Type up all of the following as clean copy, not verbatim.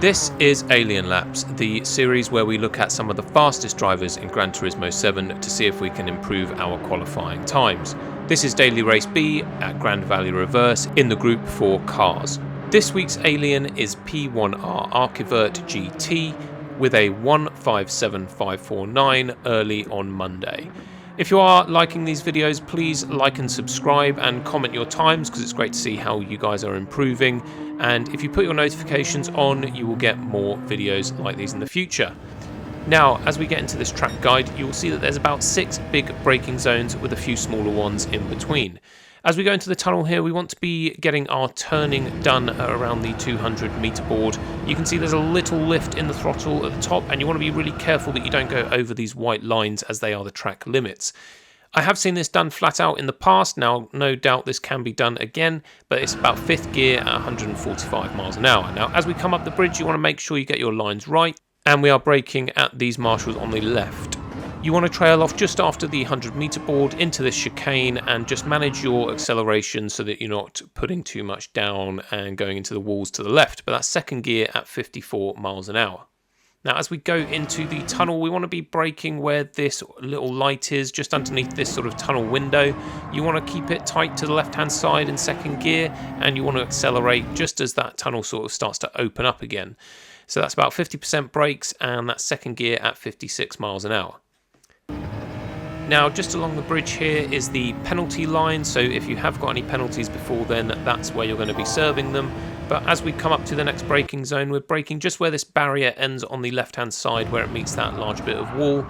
This is Alien Laps, the series where we look at some of the fastest drivers in Gran Turismo 7 to see if we can improve our qualifying times. This is Daily Race B at Grand Valley Reverse in the Group 4 cars. This week's Alien is P1R Archivert GT with a 157549 early on Monday. If you are liking these videos, please like and subscribe and comment your times because it's great to see how you guys are improving. And if you put your notifications on, you will get more videos like these in the future. Now, as we get into this track guide, you will see that there's about 6 big braking zones with a few smaller ones in between. As we go into the tunnel here, we want to be getting our turning done around the 200 meter board. You can see there's a little lift in the throttle at the top, and you want to be really careful that you don't go over these white lines as they are the track limits. I have seen this done flat out in the past. Now, no doubt this can be done again, but it's about 5th gear at 145 miles an hour. Now, as we come up the bridge, you want to make sure you get your lines right, and we are braking at these marshals on the left. You want to trail off just after the 100 meter board into this chicane and just manage your acceleration so that you're not putting too much down and going into the walls to the left. But that's 2nd gear at 54 miles an hour. Now, as we go into the tunnel, we want to be braking where this little light is, just underneath this sort of tunnel window. You want to keep it tight to the left-hand side in 2nd gear, and you want to accelerate just as that tunnel sort of starts to open up again. So that's about 50% brakes, and that's 2nd gear at 56 miles an hour. Now, just along the bridge here is the penalty line, so if you have got any penalties before then, that's where you're going to be serving them. But as we come up to the next braking zone, we're braking just where this barrier ends on the left-hand side where it meets that large bit of wall.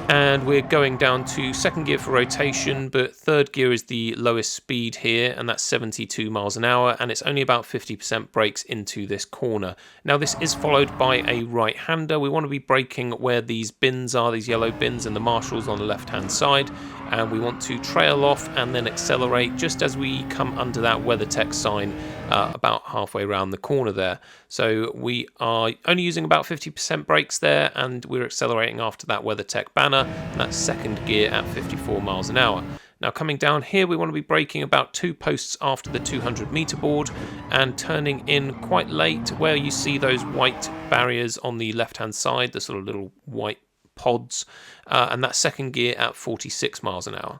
And we're going down to 2nd gear for rotation, but 3rd gear is the lowest speed here, and that's 72 miles an hour, and it's only about 50% brakes into this corner. Now, this is followed by a right-hander. We want to be braking where these bins are, these yellow bins, and the marshals on the left-hand side, and we want to trail off and then accelerate just as we come under that WeatherTech sign about halfway around the corner there. So we are only using about 50% brakes there, and we're accelerating after that WeatherTech banner, and that's 2nd gear at 54 miles an hour. Now, coming down here, we want to be braking about 2 posts after the 200 meter board and turning in quite late where you see those white barriers on the left-hand side, the sort of little white pods, and that's 2nd gear at 46 miles an hour.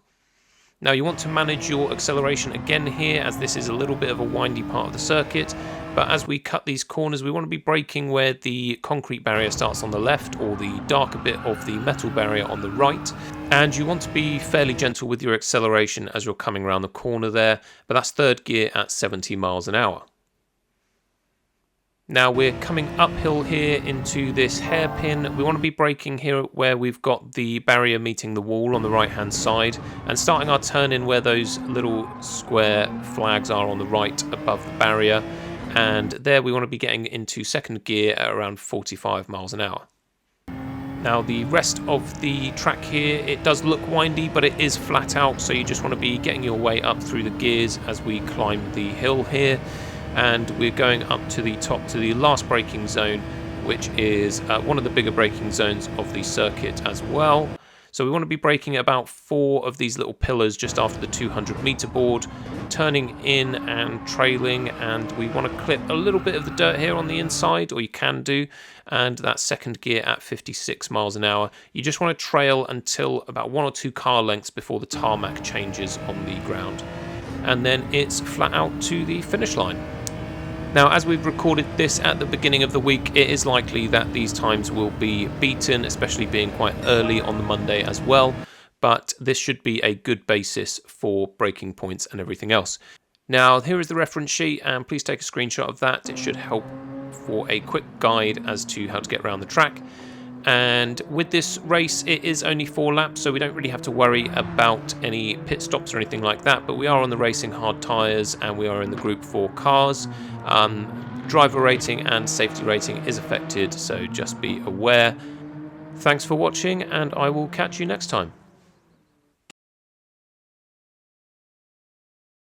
Now, you want to manage your acceleration again here, as this is a little bit of a windy part of the circuit, but as we cut these corners, we want to be braking where the concrete barrier starts on the left or the darker bit of the metal barrier on the right, and you want to be fairly gentle with your acceleration as you're coming around the corner there, but that's 3rd gear at 70 miles an hour. Now, we're coming uphill here into this hairpin. We want to be braking here where we've got the barrier meeting the wall on the right-hand side and starting our turn in where those little square flags are on the right above the barrier. And there we want to be getting into 2nd gear at around 45 miles an hour. Now, the rest of the track here, it does look windy, but it is flat out, so you just want to be getting your way up through the gears as we climb the hill here. And we're going up to the top to the last braking zone, which is one of the bigger braking zones of the circuit as well. So we want to be braking at about 4 of these little pillars just after the 200 meter board, turning in and trailing, and we want to clip a little bit of the dirt here on the inside, or you can do, and that's 2nd gear at 56 miles an hour. You just want to trail until about 1 or 2 car lengths before the tarmac changes on the ground. And then it's flat out to the finish line. Now, as we've recorded this at the beginning of the week, it is likely that these times will be beaten, especially being quite early on the Monday as well, but this should be a good basis for braking points and everything else. Now, here is the reference sheet, and please take a screenshot of that. It should help for a quick guide as to how to get around the track. And with this race, it is only 4 laps, so we don't really have to worry about any pit stops or anything like that, but we are on the racing hard tyres and we are in the Group 4 cars. Driver rating and safety rating is affected, so just be aware. Thanks for watching, and I will catch you next time.